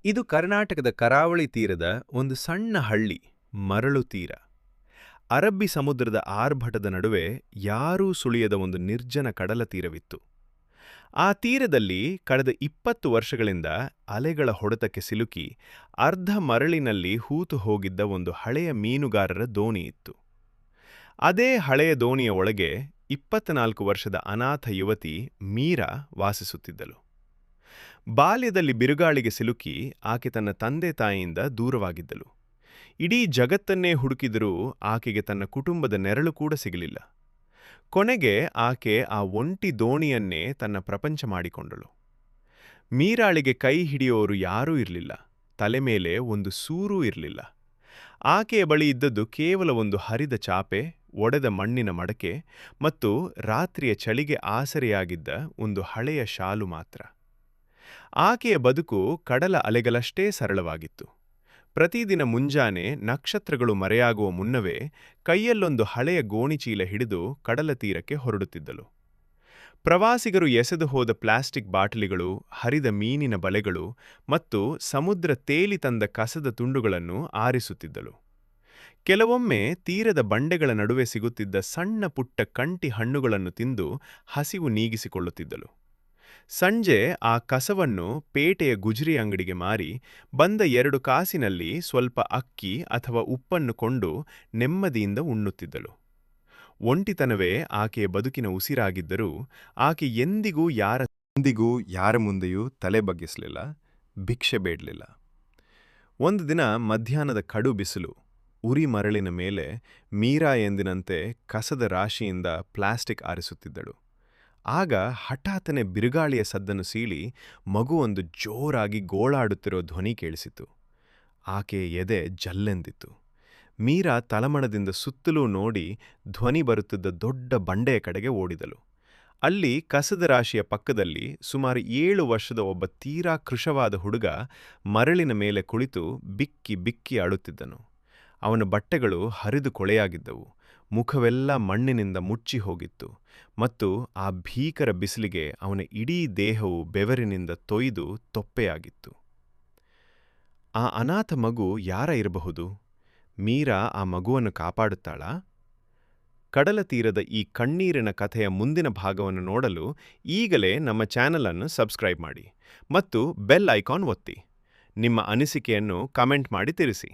ಇದು ಕರ್ನಾಟಕದ ಕರಾವಳಿ ತೀರದ ಒಂದು ಸಣ್ಣ ಹಳ್ಳಿ, ಮರಳು ತೀರ. ಅರಬ್ಬಿ ಸಮುದ್ರದ ಆರ್ಭಟದ ನಡುವೆ ಯಾರೂ ಸುಳಿಯದ ಒಂದು ನಿರ್ಜನ ಕಡಲ ತೀರವಿತ್ತು. ಆ ತೀರದಲ್ಲಿ ಕಳೆದ 20 ವರ್ಷಗಳಿಂದ ಅಲೆಗಳ ಹೊಡೆತಕ್ಕೆ ಸಿಲುಕಿ ಅರ್ಧ ಮರಳಿನಲ್ಲಿ ಹೂತು ಹೋಗಿದ್ದ ಒಂದು ಹಳೆಯ ಮೀನುಗಾರರ ದೋಣಿ ಇತ್ತು. ಅದೇ ಹಳೆಯ ದೋಣಿಯ ಒಳಗೆ 24 ವರ್ಷದ ಅನಾಥ ಯುವತಿ ಮೀರಾ ವಾಸಿಸುತ್ತಿದ್ದಳು. ಬಾಲ್ಯದಲ್ಲಿ ಬಿರುಗಾಳಿಗೆ ಸಿಲುಕಿ ಆಕೆ ತನ್ನ ತಂದೆ ತಾಯಿಯಿಂದ ದೂರವಾಗಿದ್ದಳು. ಇಡೀ ಜಗತ್ತನ್ನೇ ಹುಡುಕಿದರೂ ಆಕೆಗೆ ತನ್ನ ಕುಟುಂಬದ ನೆರಳು ಕೂಡ ಸಿಗಲಿಲ್ಲ. ಕೊನೆಗೆ ಆಕೆ ಆ ಒಂಟಿ ದೋಣಿಯನ್ನೇ ತನ್ನ ಪ್ರಪಂಚ ಮಾಡಿಕೊಂಡಳು. ಮೀರಾಳಿಗೆ ಕೈ ಹಿಡಿಯೋರು ಯಾರೂ ಇರಲಿಲ್ಲ, ತಲೆ ಮೇಲೆ ಒಂದು ಸೂರೂ ಇರಲಿಲ್ಲ. ಆಕೆಯ ಬಳಿ ಇದ್ದದ್ದು ಕೇವಲ ಒಂದು ಹರಿದ ಚಾಪೆ, ಒಡೆದ ಮಣ್ಣಿನ ಮಡಕೆ ಮತ್ತು ರಾತ್ರಿಯ ಚಳಿಗೆ ಆಸರೆಯಾಗಿದ್ದ ಒಂದು ಹಳೆಯ ಶಾಲು ಮಾತ್ರ. ಆಕೆಯ ಬದುಕು ಕಡಲ ಅಲೆಗಳಷ್ಟೇ ಸರಳವಾಗಿತ್ತು. ಪ್ರತಿದಿನ ಮುಂಜಾನೆ ನಕ್ಷತ್ರಗಳು ಮರೆಯಾಗುವ ಮುನ್ನವೇ ಕೈಯಲ್ಲೊಂದು ಹಳೆಯ ಗೋಣಿಚೀಲ ಹಿಡಿದು ಕಡಲ ತೀರಕ್ಕೆ ಹೊರಡುತ್ತಿದ್ದಳು. ಪ್ರವಾಸಿಗರು ಎಸೆದು ಹೋದ ಪ್ಲಾಸ್ಟಿಕ್ ಬಾಟಲಿಗಳು, ಹರಿದ ಮೀನಿನ ಬಲೆಗಳು ಮತ್ತು ಸಮುದ್ರ ತೇಲಿ ತಂದ ಕಸದ ತುಂಡುಗಳನ್ನು ಆರಿಸುತ್ತಿದ್ದಳು. ಕೆಲವೊಮ್ಮೆ ತೀರದ ಬಂಡೆಗಳ ನಡುವೆ ಸಿಗುತ್ತಿದ್ದ ಸಣ್ಣ ಪುಟ್ಟ ಕಂಟಿ ಹಣ್ಣುಗಳನ್ನು ತಿಂದು ಹಸಿವು ನೀಗಿಸಿಕೊಳ್ಳುತ್ತಿದ್ದಳು. ಸಂಜೆ ಆ ಕಸವನ್ನು ಪೇಟೆಯ ಗುಜರಿ ಅಂಗಡಿಗೆ ಮಾರಿ ಬಂದ 2 ಕಾಸಿನಲ್ಲಿ ಸ್ವಲ್ಪ ಅಕ್ಕಿ ಅಥವಾ ಉಪ್ಪನ್ನು ಕೊಂಡು ನೆಮ್ಮದಿಯಿಂದ ಉಣ್ಣುತ್ತಿದ್ದಳು. ಒಂಟಿತನವೇ ಆಕೆಯ ಬದುಕಿನ ಉಸಿರಾಗಿದ್ದರೂ ಆಕೆ ಎಂದಿಗೂ ಯಾರ ಮುಂದೆಯೂ ತಲೆ ಬಗ್ಗಿಸಲಿಲ್ಲ, ಭಿಕ್ಷೆ ಬೇಡಲಿಲ್ಲ. ಒಂದು ದಿನ ಮಧ್ಯಾಹ್ನದ ಕಡು ಬಿಸಿಲು, ಉರಿ ಮರಳಿನ ಮೇಲೆ ಮೀರಾ ಎಂದಿನಂತೆ ಕಸದ ರಾಶಿಯಿಂದ ಪ್ಲಾಸ್ಟಿಕ್ ಆರಿಸುತ್ತಿದ್ದಳು. ಆಗ ಹಠಾತ್ತನೆ ಬಿರುಗಾಳಿಯ ಸದ್ದನ್ನು ಸೀಳಿ ಮಗುವೊಂದು ಜೋರಾಗಿ ಗೋಳಾಡುತ್ತಿರೋ ಧ್ವನಿ ಕೇಳಿಸಿತು. ಆಕೆಯ ಎದೆ ಜಲ್ಲೆಂದಿತ್ತು. ಮೀರಾ ತಳಮಣದಿಂದ ಸುತ್ತಲೂ ನೋಡಿ ಧ್ವನಿ ಬರುತ್ತಿದ್ದ ದೊಡ್ಡ ಬಂಡೆಯ ಕಡೆಗೆ ಓಡಿದಳು. ಅಲ್ಲಿ ಕಸದ ರಾಶಿಯ ಪಕ್ಕದಲ್ಲಿ ಸುಮಾರು 7 ವರ್ಷದ ಒಬ್ಬ ತೀರಾ ಕೃಶವಾದ ಹುಡುಗ ಮರಳಿನ ಮೇಲೆ ಕುಳಿತು ಬಿಕ್ಕಿ ಬಿಕ್ಕಿ ಅಳುತ್ತಿದ್ದನು. ಅವನ ಬಟ್ಟೆಗಳು ಹರಿದು ಕೊಳೆಯಾಗಿದ್ದವು, ಮುಖವೆಲ್ಲ ಮಣ್ಣಿನಿಂದ ಮುಚ್ಚಿ ಹೋಗಿತ್ತು ಮತ್ತು ಆ ಭೀಕರ ಬಿಸಿಲಿಗೆ ಅವನ ಇಡೀ ದೇಹವು ಬೆವರಿನಿಂದ ತೊಯ್ದು ತೊಪ್ಪೆಯಾಗಿತ್ತು. ಆ ಅನಾಥ ಮಗು ಯಾರ ಇರಬಹುದು? ಮೀರಾ ಆ ಮಗುವನ್ನು ಕಾಪಾಡುತ್ತಾಳಾ? ಕಡಲ ತೀರದ ಈ ಕಣ್ಣೀರಿನ ಕಥೆಯ ಮುಂದಿನ ಭಾಗವನ್ನು ನೋಡಲು ಈಗಲೇ ನಮ್ಮ ಚಾನೆಲ್ ಅನ್ನು ಸಬ್ಸ್ಕ್ರೈಬ್ ಮಾಡಿ ಮತ್ತು ಬೆಲ್ ಐಕಾನ್ ಒತ್ತಿ. ನಿಮ್ಮ ಅನಿಸಿಕೆಯನ್ನು ಕಮೆಂಟ್ ಮಾಡಿ ತಿಳಿಸಿ.